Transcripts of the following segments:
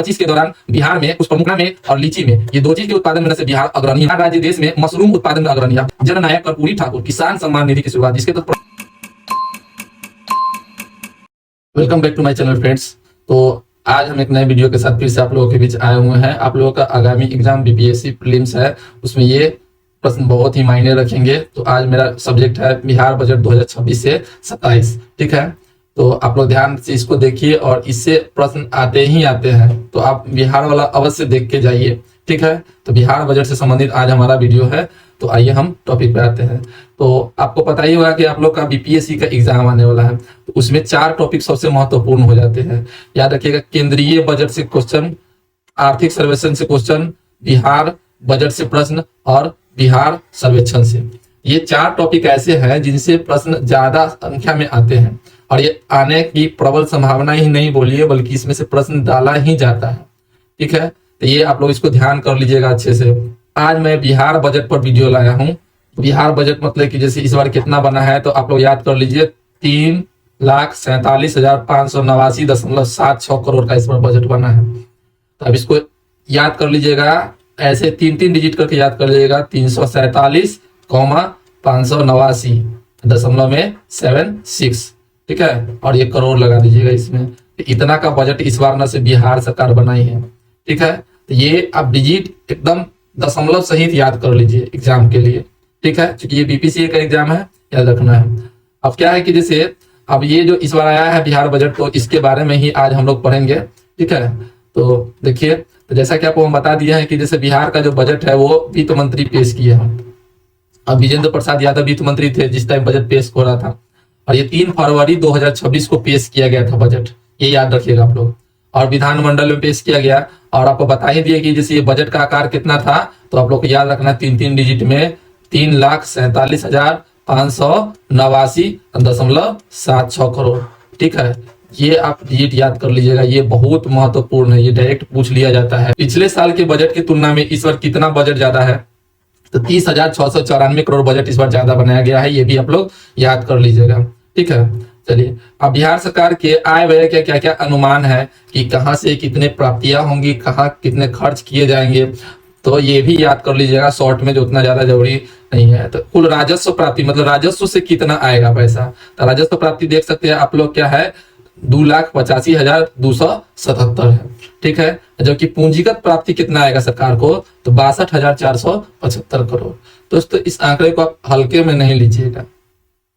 2025 के दौरान बिहार में कुछ प्रमुख में और लीची में, ये दो चीज के उत्पादन में से बिहार अग्रणी है। राज्य देश में मशरूम उत्पादन में अग्रणी है। जननायक कर्पूरी ठाकुर किसान सम्मान निधि की शुरुआत, जिसके तहत welcome back to my channel friends. तो आज हम एक नए वीडियो के साथ फिर से आप लोगों के बीच आए हुए हैं। आप लोगों का आगामी एग्जाम बीपीएससी प्रीलिम्स है, उसमें ये प्रश्न बहुत ही मायने रखेंगे। तो आज मेरा सब्जेक्ट है बिहार बजट 2026 से 27। ठीक है, तो आप लोग ध्यान से इसको देखिए और इससे प्रश्न आते ही आते हैं, तो आप बिहार वाला अवश्य देख के जाइए। ठीक है, तो बिहार बजट से संबंधित आज हमारा वीडियो है। तो आइए हम टॉपिक पे आते हैं। तो आपको पता ही होगा कि आप लोग का बीपीएससी का एग्जाम आने वाला है, तो उसमें 4 टॉपिक सबसे महत्वपूर्ण हो जाते हैं। याद रखिएगा, केंद्रीय बजट से क्वेश्चन, आर्थिक सर्वेक्षण से क्वेश्चन, बिहार बजट से प्रश्न और बिहार सर्वेक्षण से। ये 4 टॉपिक ऐसे हैं जिनसे प्रश्न ज्यादा संख्या में आते हैं और ये आने की प्रबल संभावना ही नहीं बोलिए, बल्कि इसमें से प्रश्न डाला ही जाता है। ठीक है, तो ये आप लोग इसको ध्यान कर लीजिएगा अच्छे से। आज मैं बिहार बजट पर वीडियो लाया हूँ। बिहार बजट मतलब कि जैसे इस बार कितना बना है, तो आप लोग याद कर लीजिए 3,47,589.76 करोड़ का इस बार बजट बना है। तो अब इसको याद कर लीजिएगा, ऐसे 3-3 डिजिट करके याद कर लीजिएगा। 347,589.76। ठीक है, और ये करोड़ लगा दीजिएगा इसमें। इतना का बजट इस बार न से बिहार सरकार बनाई है। ठीक है, तो ये आप डिजिट एकदम दशमलव सहित याद कर लीजिए एग्जाम के लिए। ठीक है, क्योंकि ये बीपीसीए का एग्जाम है, याद रखना है। अब क्या है कि जैसे अब ये जो इस बार आया है बिहार बजट, तो इसके बारे में ही आज हम लोग पढ़ेंगे। ठीक है, तो देखिए, तो जैसा कि आपको हम बता दिया है कि जैसे बिहार का जो बजट है वो वित्त मंत्री पेश किए हैं। अब विजेंद्र प्रसाद यादव वित्त मंत्री थे जिस टाइम बजट पेश हो रहा था, और ये 3 फरवरी 2026 को पेश किया गया था बजट, ये याद रखिएगा आप लोग। और विधानमंडल में पेश किया गया, और आपको बता ही दिया कि जैसे ये बजट का आकार कितना था, तो आप लोग को याद रखना 3-3 डिजिट में 3,47,589.76 करोड़। ठीक है, ये आप डिजिट याद कर लीजिएगा, ये बहुत महत्वपूर्ण है, ये डायरेक्ट पूछ लिया जाता है। पिछले साल के बजट की तुलना में इस बार कितना बजट ज्यादा है, तो 30,694 करोड़ बजट इस बार ज्यादा बनाया गया है, ये भी आप लोग याद कर लीजिएगा। ठीक है, चलिए अब बिहार सरकार के आय व्यय के क्या क्या अनुमान है कि कहां से कितने प्राप्तियां होंगी, कहां कितने खर्च किए जाएंगे, तो ये भी याद कर लीजिएगा शॉर्ट में, जो उतना ज्यादा जरूरी नहीं है। तो कुल राजस्व प्राप्ति मतलब राजस्व से कितना आएगा पैसा, तो राजस्व प्राप्ति देख सकते हैं आप लोग क्या है, 2,85,277 है। ठीक है, जबकि पूंजीगत प्राप्ति कितना आएगा सरकार को, तो 62,475 करोड़। दोस्तों इस आंकड़े को आप हल्के में नहीं लीजिएगा।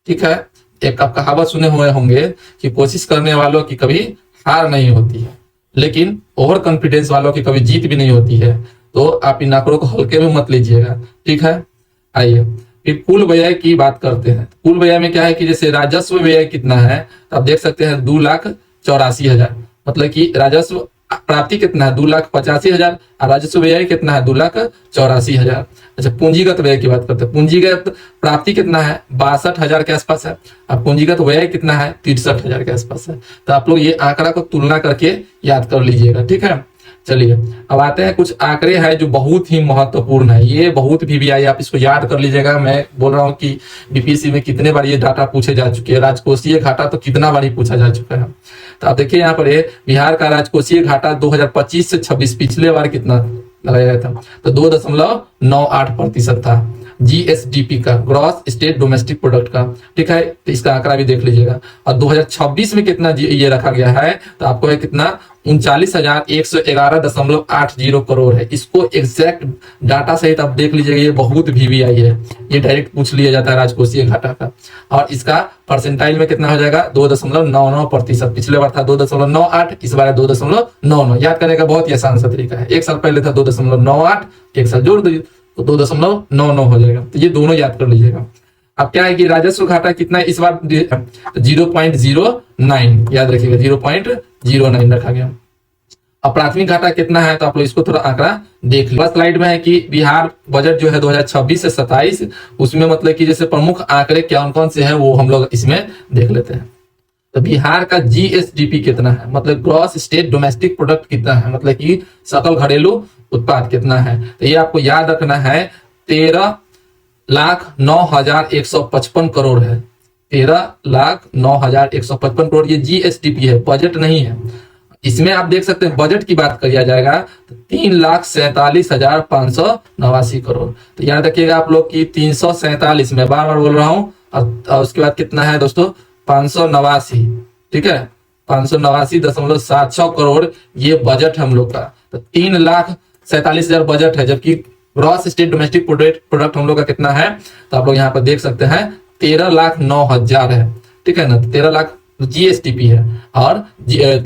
ठीक है, एक आप कहावत सुने हुए होंगे कि कोशिश करने वालों की कभी हार नहीं होती है, लेकिन ओवर कॉन्फिडेंस वालों की कभी जीत भी नहीं होती है। तो आप इन आंकड़ों को हल्के में मत लीजिएगा। ठीक है, आइए फिर कुल व्यय की बात करते हैं। कुल व्यय में क्या है कि जैसे राजस्व व्यय कितना है, तो आप देख सकते हैं 2,84,000, मतलब कि राजस्व प्राप्ति कितना है 2,85,000 और राजस्व व्यय कितना है 2,84,000। अच्छा, पूंजीगत व्यय की बात करते हैं। पूंजीगत प्राप्ति कितना है 62,000 के आसपास है, और पूंजीगत व्यय कितना है 63,000 के आसपास है। तो आप लोग ये आंकड़ा को तुलना करके याद कर लीजिएगा। ठीक है, चलिए अब आते हैं कुछ आंकड़े हैं जो बहुत ही महत्वपूर्ण है। ये बहुत वीवीआई, आप इसको याद कर लीजिएगा। मैं बोल रहा हूँ कि बीपीएससी में कितने बार ये डाटा पूछे जा चुके हैं। राजकोषीय घाटा तो कितना बार ही पूछा जा चुका है। तो आप देखिए यहाँ पर बिहार का राजकोषीय घाटा 2025 से 26 पिछले बार कितना लगाया गया था, तो 2.98% था जीएसडीपी का, ग्रॉस स्टेट डोमेस्टिक प्रोडक्ट का। ठीक है, तो इसका आंकड़ा भी देख लीजिएगा। और 2026 में कितना ये रखा गया है, तो आपको है कितना 39,111.80 करोड़ है। इसको एग्जैक्ट डाटा सहित आप देख लीजिएगा, ये बहुत वीवीआई है, ये डायरेक्ट पूछ लिया जाता है राजकोषीय घाटा का। और इसका परसेंटाइल में कितना हो जाएगा 2.99%। पिछले बार था 2.98, इस बार 2.99। याद करने का बहुत ही आसान सा तरीका है। एक साल पहले था 2.98, एक साल जोड़ दीजिए तो 2.99 हो जाएगा। तो ये दोनों याद कर लीजिएगा। अब क्या है कि राजस्व घाटा कितना है इस बार 0.09, याद रखिएगा 0.09 रखा गया। अब प्राथमिक घाटा कितना है, तो आप लोग इसको थोड़ा आंकड़ा देख लीजिए। स्लाइड में है कि बिहार बजट जो है 2026 से 27, उसमें मतलब कि जैसे प्रमुख आंकड़े कौन कौन से हैं वो हम लोग इसमें देख लेते हैं। तो बिहार का जीएसडीपी कितना है, मतलब ग्रॉस स्टेट डोमेस्टिक प्रोडक्ट कितना है, मतलब कि सकल घरेलू उत्पाद कितना है, तो ये आपको याद रखना है 13,09,155 करोड़ है। 13,09,155 करोड़ ये जीएसडीपी है, बजट नहीं है। इसमें आप देख सकते हैं बजट की बात किया जाएगा तो 3,47,589 करोड़। तो याद रखिएगा आप लोग की 347, मैं बार बार बोल रहा हूं, और उसके बाद कितना है दोस्तों 589, ठीक है 589.76 करोड़ ये बजट है हम लोग का। तो 3,47,000 बजट है, जबकि ग्रॉस स्टेट डोमेस्टिक प्रोडक्ट हम लोग का कितना है, तो आप लोग यहाँ पर देख सकते हैं 13,09,000 है, ठीक है ना। 13 लाख जीएसटीपी है और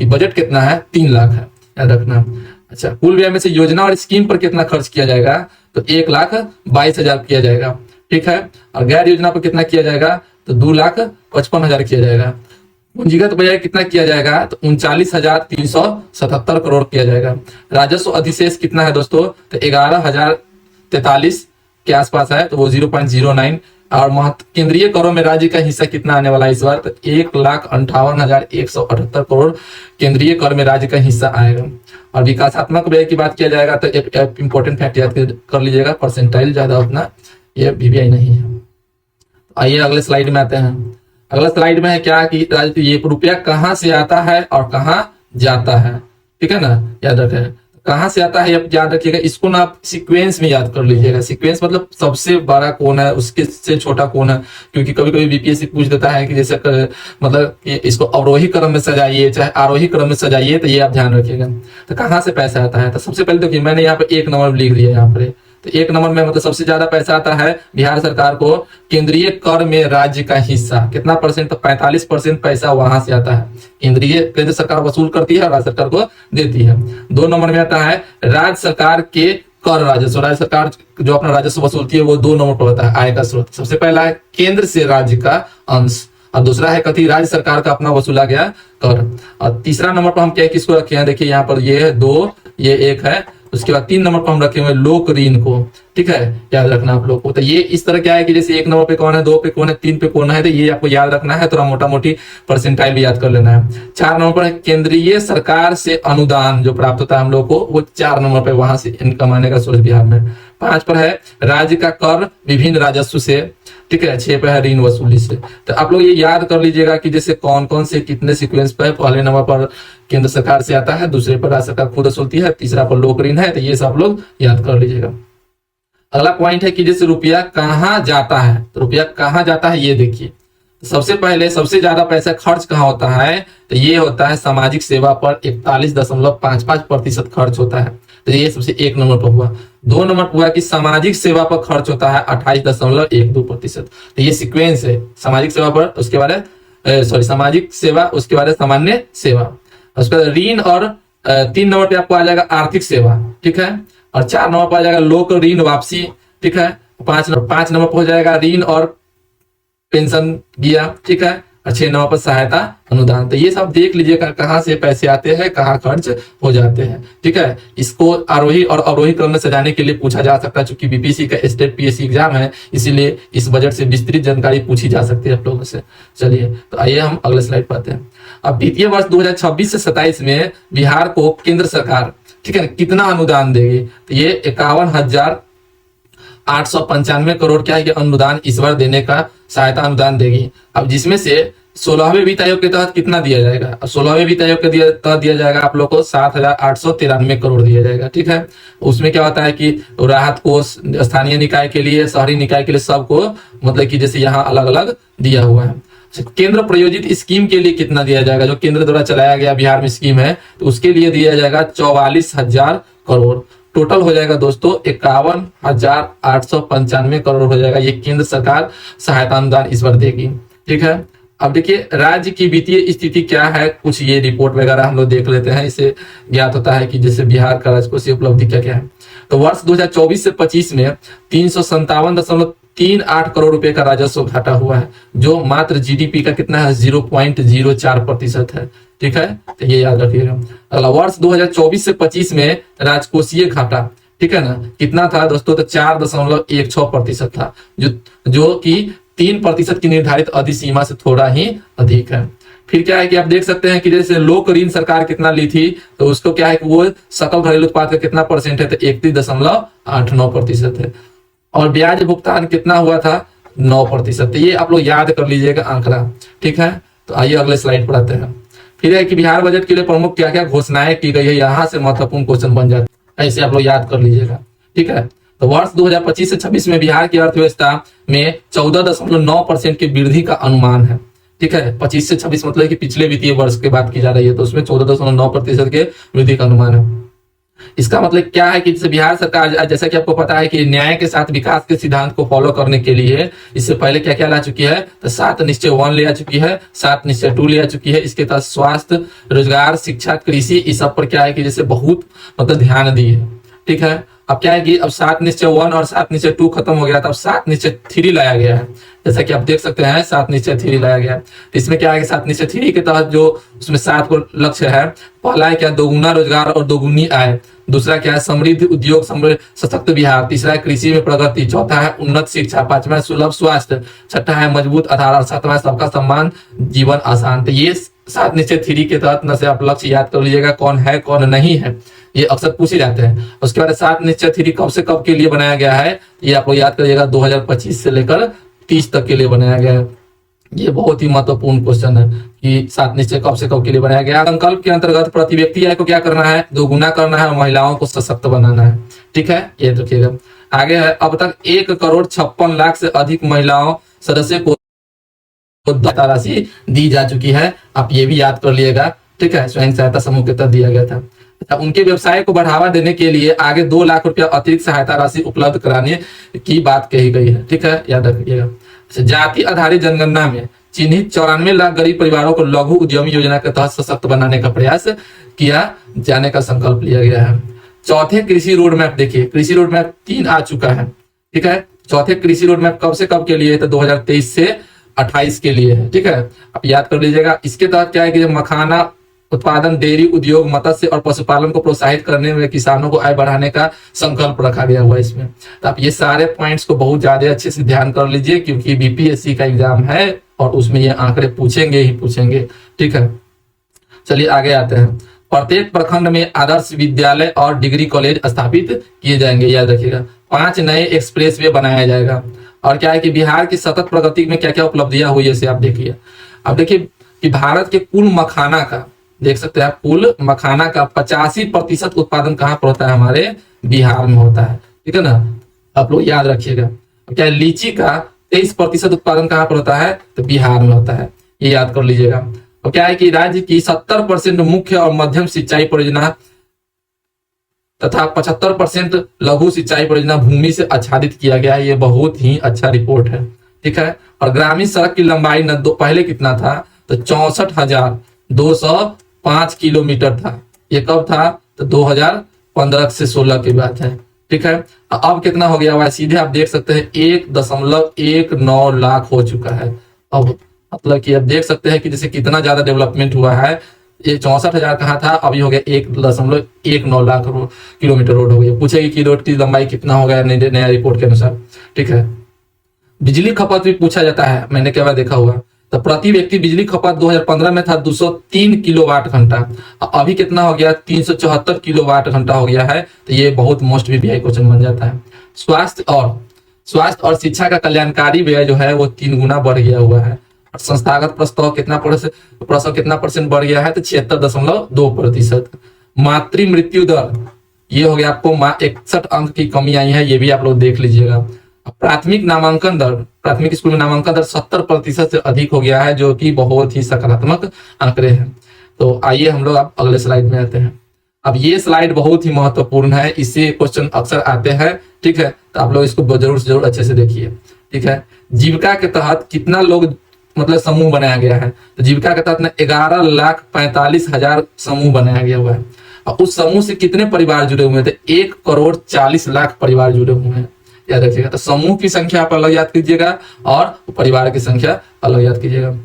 बजट कितना है 3 लाख है, याद रखना। अच्छा, कुल व्यय में से योजना और स्कीम पर कितना खर्च किया जाएगा, तो 1,22,000 किया जाएगा, ठीक है। और गैर योजना पर कितना किया जाएगा, तो 2,55,000 किया जाएगा। पूंजीगत व्यय कितना किया जाएगा, तो 39,377 करोड़ किया जाएगा। राजस्व अधिशेष कितना है दोस्तों, तो 11,043 के आसपास है, तो वो 0.09। और केंद्रीय करों में राज्य का हिस्सा कितना आने वाला है इस बार, तो 1,58,178 करोड़ केंद्रीय कर में राज्य का हिस्सा आएगा। और विकासात्मक व्यय की बात किया जाएगा तो एक इंपॉर्टेंट फैक्ट याद कर लीजिएगा, परसेंटाइल ज्यादा उतना ये बीबीआई नहीं है। आइए अगले स्लाइड में आते हैं। अगला स्लाइड में है क्या कि ये रुपया कहाँ से आता है और कहाँ जाता है, ठीक है ना, याद रखें कहाँ से आता है याद रखिएगा। इसको ना आप सीक्वेंस में याद कर लीजिएगा। सीक्वेंस मतलब सबसे बड़ा कौन है उसके से छोटा कौन है, क्योंकि कभी कभी बीपीएससी पूछ देता है कि जैसे मतलब इसको अवरोही क्रम में सजाइए चाहे आरोही क्रम में सजाइए, तो ये आप ध्यान रखिएगा। तो कहाँ से पैसा आता है, तो सबसे पहले देखिए मैंने यहाँ पे 1 नंबर लिख दिया यहाँ पर। तो 1 नंबर में मतलब सबसे ज्यादा पैसा आता है बिहार सरकार को केंद्रीय कर में राज्य का हिस्सा कितना परसेंट, तो 45% पैसा वहां से आता है। केंद्र सरकार वसूल करती है और राज्य सरकार को देती है। 2 नंबर में आता है राज्य सरकार के कर राजस्व। राज्य सरकार जो अपना राजस्व वसूलती है वो 2 नंबर पर होता है आय का स्रोत। सबसे पहला है केंद्र से राज्य का अंश, और दूसरा है कथी राज्य सरकार का अपना वसूला गया कर। और तीसरा नंबर पर हम क्या किसको रखे हैं, देखिए यहाँ पर ये है 2, ये 1 है। उसके बाद 3 नंबर पर हम रखे हुए लोक ऋण को, ठीक है, याद रखना आप लोग को। तो ये इस तरह क्या है कि जैसे 1 नंबर पे कौन है, 2 पे कौन है, 3 पे कौन है, तो ये आपको याद रखना है, थोड़ा मोटा मोटी परसेंटाइल भी याद कर लेना है। 4 नंबर पर केंद्रीय सरकार से अनुदान जो प्राप्त होता है हम लोग को, वो 4 नंबर पे वहां से इनकम आने का सोर्स बिहार में। 5 पर है राज्य का कर विभिन्न राजस्व से, ठीक है। 6 पे है ऋण वसूली से। तो आप लोग ये याद कर लीजिएगा कि जैसे कौन कौन से कितने सीक्वेंस पे, पहले नंबर पर केंद्र सरकार से आता है, दूसरे पर राज्य सरकार खुद वसूलती है, तीसरा पर लोक ऋण है। तो ये सब लोग याद कर लीजिएगा। अगला पॉइंट है कि जैसे रुपया कहाँ जाता है, तो रुपया कहाँ जाता है ये देखिए। सबसे पहले सबसे ज्यादा पैसा खर्च कहाँ होता है, तो ये होता है सामाजिक सेवा पर 41.55% खर्च होता है। तो ये सबसे 1 नंबर पर हुआ। 2 नंबर पर हुआ कि सामाजिक सेवा पर खर्च होता है 28.12%। तो ये सीक्वेंस है, सामाजिक सेवा पर, उसके बाद सामाजिक सेवा, उसके बाद सामान्य सेवा, उसके बाद ऋण, और 3 नंबर पे आपको आ जाएगा आर्थिक सेवा, ठीक है। और 4 नंबर पर आ जाएगा लोक ऋण वापसी, ठीक है। 5 नंबर पर हो जाएगा ऋण और पेंशन दिया, ठीक है। और 6 नंबर पर सहायता अनुदान। तो ये सब देख लीजिएगा कहाँ से पैसे आते हैं, कहाँ खर्च हो जाते हैं, ठीक है। इसको आरोही और अवरोही क्रम में सजाने के लिए पूछा जा सकता है, चूंकि बीपीएससी का स्टेट पीएससी एग्जाम है, इसीलिए इस बजट से विस्तृत जानकारी पूछी जा सकती है आप लोगों से। चलिए तो आइए हम अगले स्लाइड पर आते हैं। अब वित्तीय वर्ष 2026 से 27 में बिहार को केंद्र सरकार, ठीक है, कितना अनुदान देगी, तो ये 51,895 करोड़ क्या है कि अनुदान इस बार देने का सहायता अनुदान देगी। अब जिसमें से 16वें वित्त आयोग के तहत कितना दिया जाएगा, अब 16वें वित्त आयोग के तहत दिया जाएगा आप लोग को 7,893 करोड़ दिया जाएगा, ठीक है। उसमें क्या होता है कि राहत कोष स्थानीय निकाय के लिए, शहरी निकाय के लिए, सबको मतलब कि जैसे यहाँ अलग अलग दिया हुआ है। केंद्र प्रायोजित स्कीम के लिए कितना दिया जाएगा, जो केंद्र द्वारा चलाया गया बिहार में स्कीम है, तो उसके लिए दिया जाएगा 44,000 करोड़। टोटल हो जाएगा दोस्तों 51,895 करोड़ हो जाएगा। ये केंद्र सरकार सहायता अनुदान इस बार देगी, ठीक है। अब देखिए राज्य की वित्तीय स्थिति क्या है, कुछ ये रिपोर्ट वगैरह हम लोग देख लेते हैं। इससे ज्ञात होता है कि जैसे बिहार का राजकोषीय उपलब्धि क्या क्या है। तो वर्ष 2024 से 25 में 357.38 करोड़ रुपए का राजस्व घाटा हुआ है, जो मात्र जीडीपी का कितना है 0.04% है, ठीक है। तो ये याद रखिएगा। अगला वर्ष 2024 से 25 में राजकोषीय घाटा, ठीक है ना, कितना था दोस्तों, तो 4.16% था, जो कि 3% की निर्धारित अधिसीमा से थोड़ा ही अधिक है। फिर क्या है कि आप देख सकते हैं कि जैसे लोक ऋण सरकार कितना ली थी, तो उसको क्या है कि वो सकल घरेलू उत्पाद का कितना परसेंट है, तो 31.89% है। और ब्याज भुगतान कितना हुआ था, 9%। तो ये आप लोग याद कर लीजिएगा आंकड़ा, ठीक है। तो आइए अगले स्लाइड पर आते हैं। फिर है कि बिहार बजट के लिए प्रमुख क्या क्या घोषणाएं की गई है, यहाँ से महत्वपूर्ण क्वेश्चन बन जाता है, ऐसे आप लोग याद कर लीजिएगा। ठीक है, तो वर्ष 2025 से 26 में बिहार की अर्थव्यवस्था में 14.9% की वृद्धि का अनुमान है। ठीक है, 25 से 26 मतलब कि पिछले वित्तीय वर्ष की बात की जा रही है, तो उसमें 14.9% के वृद्धि का अनुमान है। इसका मतलब क्या है कि जैसे बिहार सरकार, जैसा कि आपको पता है कि न्याय के साथ विकास के सिद्धांत को फॉलो करने के लिए इससे पहले क्या क्या ला चुकी है, तो 7 निश्चय 1 ले आ चुकी है, 7 निश्चय 2 ले आ चुकी है। इसके तहत स्वास्थ्य, रोजगार, शिक्षा, कृषि, इस सब पर क्या है कि जैसे बहुत मतलब ध्यान दी है। ठीक है, अब क्या है कि अब 7 निश्चय 1 और 7 निश्चय 2 खत्म हो गया, तब 7 निश्चय 3 लाया गया है। जैसा कि आप देख सकते हैं 7 निश्चय 3 लाया गया है। इसमें क्या है कि 7 निश्चय 3 के तहत जो उसमें 7 को लक्ष्य है, पहला है क्या, दोगुना रोजगार और दोगुनी आय। दूसरा क्या है, समृद्ध उद्योग, सशक्त बिहार। तीसरा है कृषि में प्रगति। चौथा है उन्नत शिक्षा। पांचवा है सुलभ स्वास्थ्य। छठा है मजबूत आधार। और सातवां है सबका सम्मान, जीवन आसान। तो ये 7 निश्चय 3 के तहत न से आप लक्ष्य याद कर लीजिएगा, कौन है कौन नहीं है, ये अक्सर पूछे जाते हैं। उसके बाद 7 निश्चय 3 कब से कब के लिए बनाया गया है, ये आप लोग याद करिएगा, 2025 से लेकर 30 तक के लिए बनाया गया है। ये बहुत ही महत्वपूर्ण क्वेश्चन है कि 7 निश्चय कब से कब के लिए बनाया गया। संकल्प के अंतर्गत प्रति व्यक्ति आय को क्या करना है, दोगुना करना है और महिलाओं को सशक्त बनाना है। ठीक है, ये रखिएगा। आगे है, अब तक 1,56,00,000 से अधिक महिलाओं सदस्य को राशि दी जा चुकी है, आप ये भी याद कर लिएगा। ठीक है, स्वयं सहायता समूह के तहत दिया गया था। उनके व्यवसाय को बढ़ावा देने के लिए आगे 2 लाख रुपया अतिरिक्त सहायता राशि उपलब्ध कराने की बात कही गई है। ठीक है, याद रखिएगा। जाति आधारित जनगणना में चिन्हित 94 लाख गरीब परिवारों को लघु उद्यमी योजना के तहत सशक्त बनाने का प्रयास किया जाने का संकल्प लिया गया है। चौथे कृषि रोड मैप देखिए, कृषि रोड मैप 3 आ चुका है। ठीक है, चौथे कृषि रोड मैप कब से कब के लिए है, तो 2023 से 28 के लिए है। ठीक है, आप याद कर लीजिएगा। इसके तहत क्या है कि मखाना उत्पादन, डेयरी उद्योग, मत्स्य और पशुपालन को प्रोत्साहित करने में किसानों को आय बढ़ाने का संकल्प रखा गया हुआ है इसमें। तो आप ये सारे पॉइंट्स को बहुत ज्यादा अच्छे से ध्यान कर लीजिए, क्योंकि बीपीएससी का एग्जाम है और उसमें ये आंकड़े पूछेंगे ही पूछेंगे। ठीक है, चलिए आगे आते हैं। प्रत्येक प्रखंड में आदर्श विद्यालय और डिग्री कॉलेज स्थापित किए जाएंगे, याद रखिएगा। 5 नए एक्सप्रेस वे बनाया जाएगा। और क्या है कि बिहार की सतत प्रगति में क्या क्या उपलब्धियां हुई है, आप देखिए। अब देखिए कि भारत के कुल मखाना का, देख सकते हैं, कुल मखाना का 85% उत्पादन कहाँ पर होता है, हमारे बिहार में होता है। ठीक है ना, आप लोग याद रखिएगा। क्या है, लीची का 23% उत्पादन कहाँ पर होता है, तो बिहार में होता है, ये याद कर लीजिएगा। और क्या है कि राज्य की 70% मुख्य और मध्यम सिंचाई परियोजना तथा 75% लघु सिंचाई परियोजना भूमि से आच्छादित किया गया है। ये बहुत ही अच्छा रिपोर्ट है। ठीक है, और ग्रामीण सड़क की लंबाई पहले कितना था, तो 64,205 किलोमीटर था। ये कब था, तो 2015 से 16 की बात है। ठीक है, अब कितना हो गया हुआ है, सीधे आप देख सकते हैं 1.19 लाख हो चुका है। अब मतलब कि आप देख सकते हैं कि जैसे कितना ज्यादा डेवलपमेंट हुआ है। ये 64,000 कहाँ था, अभी हो गया 1.19 लाख किलोमीटर रोड हो गया। पूछेगी कि रोड की लंबाई कितना हो गया नया रिपोर्ट के अनुसार। ठीक है, बिजली खपत भी पूछा जाता है, मैंने क्या बार देखा हुआ। तो प्रति व्यक्ति बिजली खपत 2015 में था 203 किलोवाट घंटा, अभी कितना हो गया, 374 किलोवाट घंटा हो गया है। तो ये बहुत मोस्ट वीपीआई क्वेश्चन बन जाता है। स्वास्थ्य और शिक्षा का कल्याणकारी व्यय जो है वो 3 गुना बढ़ गया हुआ है। और संस्थागत प्रस्ताव कितना परसेंट बढ़ गया है, तो 76.2%। मातृ मृत्यु दर ये हो गया, आपको 61 अंक की कमी आई है, ये भी आप लोग देख लीजिएगा। प्राथमिक स्कूल में नामांकन दर 70% से अधिक हो गया है, जो कि बहुत ही सकारात्मक आंकड़े हैं। तो आइए हम लोग अब अगले स्लाइड में आते हैं। अब ये स्लाइड बहुत ही महत्वपूर्ण है, इससे क्वेश्चन अक्सर आते हैं। ठीक है, तो आप लोग इसको जरूर से जरूर अच्छे से देखिए। ठीक है, जीविका के तहत कितना लोग मतलब समूह बनाया गया है, तो जीविका के तहत 11,45,000 समूह बनाया गया हुआ है। और उस समूह से कितने परिवार जुड़े हुए थे, 1,40,00,000 परिवार जुड़े हुए हैं, याद रखिएगा। तो समूह की संख्या आप अलग याद कीजिएगा और परिवार की संख्या अलग याद कीजिएगा।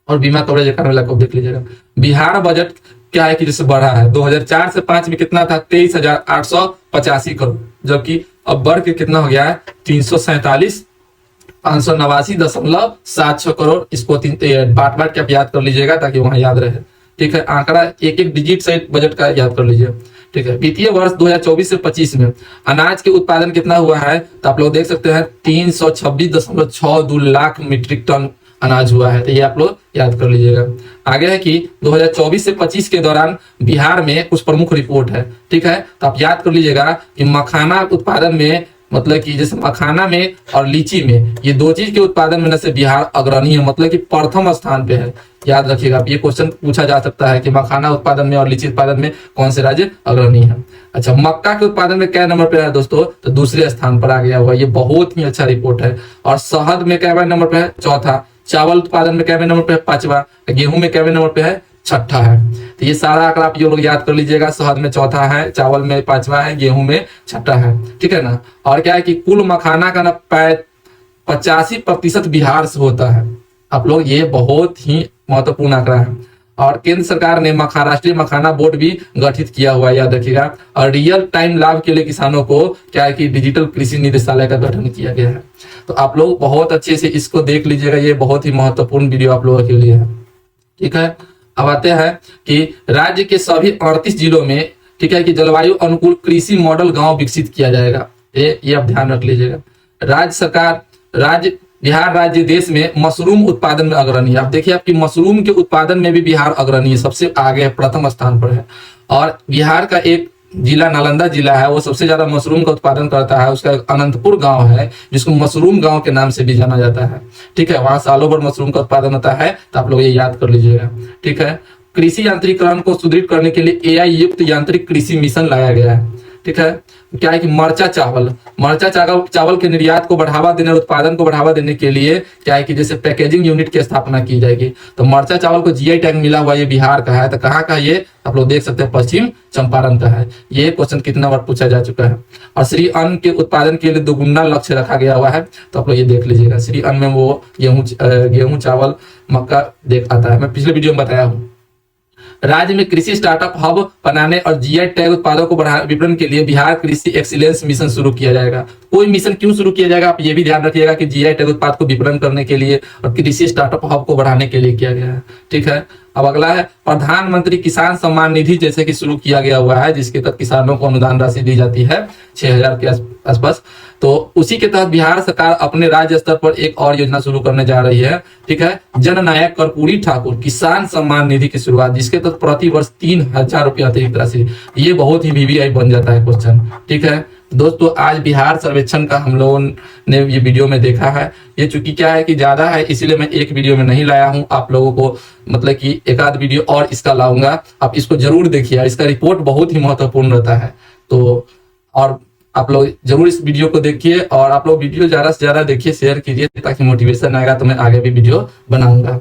और बीमा कवरेज करने वाला को देख लीजिएगा। बिहार बजट क्या है कि जैसे बढ़ा है, 2004 से 5 में कितना था, 23,885 करोड़, जबकि अब बढ़ के कितना हो गया है, 589,589.76 करोड़। इसको बांट के आप याद कर लीजिएगा ताकि वहां याद रहे। ठीक है, आंकड़ा एक डिजिट सहित बजट का याद कर लीजिए। ठीक है, वित्तीय वर्ष 2024 से 25 में अनाज के उत्पादन कितना हुआ है, तो आप लोग देख सकते हैं 326.62 लाख मीट्रिक टन अनाज हुआ है। तो ये आप लोग याद कर लीजिएगा। आगे है कि 2024 से 25 के दौरान बिहार में कुछ प्रमुख रिपोर्ट है, ठीक है। तो आप याद कर लीजिएगा कि मखाना उत्पादन में, मतलब कि जैसे मखाना में और लीची में, ये दो चीज के उत्पादन में से बिहार अग्रणी है, मतलब कि प्रथम स्थान पे है। याद रखिएगा, ये क्वेश्चन पूछा जा सकता है कि मखाना उत्पादन में और लीची उत्पादन में कौन से राज्य अग्रणी है। अच्छा, मक्का के उत्पादन में क्या नंबर पे है दोस्तों? तो दूसरे स्थान पर आ गया हुआ, ये बहुत ही अच्छा रिपोर्ट है। और शहद में क्या नंबर पे है? चौथा। चावल उत्पादन में क्या नंबर पे है? पांचवा। गेहूं में क्या नंबर पे है? छठा है। तो ये सारा आंकड़ा आप ये लोग याद कर लीजिएगा। शहद में चौथा है, चावल में पांचवा है, गेहूं में छठा है, ठीक है ना। और क्या है कि कुल मखाना का ना 85% बिहार से होता है। आप लोग, ये बहुत ही महत्वपूर्ण आंकड़ा है। और केंद्र सरकार ने राष्ट्रीय मखाना बोर्ड भी गठित किया हुआ है, याद रखिएगा। और रियल टाइम लाभ के लिए किसानों को क्या है कि डिजिटल कृषि निदेशालय का गठन किया गया है। तो आप लोग बहुत अच्छे से इसको देख लीजिएगा, ये बहुत ही महत्वपूर्ण वीडियो आप लोगों के लिए है, ठीक है। अब आते हैं कि राज्य के सभी 38 जिलों में, ठीक है, कि जलवायु अनुकूल कृषि मॉडल गांव विकसित किया जाएगा। ये आप ध्यान रख लीजिएगा। बिहार राज्य देश में मशरूम उत्पादन में अग्रणी है। आप देखिए, आपकी मशरूम के उत्पादन में भी बिहार अग्रणी है, सबसे आगे है, प्रथम स्थान पर है। और बिहार का एक जिला नालंदा जिला है, वो सबसे ज्यादा मशरूम का उत्पादन करता है। उसका अनंतपुर गांव है जिसको मशरूम गांव के नाम से भी जाना जाता है, ठीक है। वहां सालों भर मशरूम का उत्पादन होता है, तो आप लोग ये याद कर लीजिएगा, ठीक है। कृषि यांत्रिकरण को सुदृढ़ करने के लिए AI युक्त यांत्रिक कृषि मिशन लाया गया है, ठीक है। क्या है कि मरचा चावल के निर्यात को बढ़ावा देने और उत्पादन को बढ़ावा देने के लिए क्या है कि जैसे पैकेजिंग यूनिट की स्थापना की जाएगी। तो मरचा चावल को GI टैग मिला हुआ, ये बिहार का है। तो कहाँ का ये आप लोग देख सकते हैं, पश्चिम चंपारण का है। ये क्वेश्चन कितना बार पूछा जा चुका है। और श्री अन्न के उत्पादन के लिए दोगुना लक्ष्य रखा गया हुआ है। तो आप लोग ये देख लीजिएगा, श्री अन्न में वो गेहूं चावल मक्का देख आता है, मैं पिछले वीडियो में बताया हूँ। राज्य में कृषि स्टार्टअप हब बनाने और GI टैग उत्पादों को विपणन के लिए बिहार कृषि एक्सीलेंस मिशन शुरू किया जाएगा। कोई मिशन क्यों शुरू किया जाएगा, आप ये भी ध्यान रखिएगा कि GI टैग उत्पाद को विपणन करने के लिए और कृषि स्टार्टअप हब को बढ़ाने के लिए किया गया है, ठीक है। अब अगला है प्रधानमंत्री किसान सम्मान निधि, जैसे कि शुरू किया गया हुआ है, जिसके तहत किसानों को अनुदान राशि दी जाती है 6000 के आसपास। तो उसी के तहत बिहार सरकार अपने राज्य स्तर पर एक और योजना शुरू करने जा रही है, ठीक है। जननायक कर्पूरी ठाकुर किसान सम्मान निधि की शुरुआत, जिसके तहत प्रति वर्ष 3000 रुपया अतिरिक्त राशि। ये बहुत ही VVI बन जाता है क्वेश्चन, ठीक है। दोस्तों, आज बिहार सर्वेक्षण का हम लोगों ने ये वीडियो में देखा है। ये चूंकि क्या है कि ज्यादा है, इसीलिए मैं एक वीडियो में नहीं लाया हूं। आप लोगों को मतलब कि एक आध वीडियो और इसका लाऊंगा, आप इसको जरूर देखिए। इसका रिपोर्ट बहुत ही महत्वपूर्ण रहता है। तो और आप लोग जरूर इस वीडियो को देखिए, और आप लोग वीडियो ज्यादा से ज्यादा देखिए, शेयर कीजिए, ताकि मोटिवेशन आएगा तो मैं आगे भी वीडियो बनाऊंगा।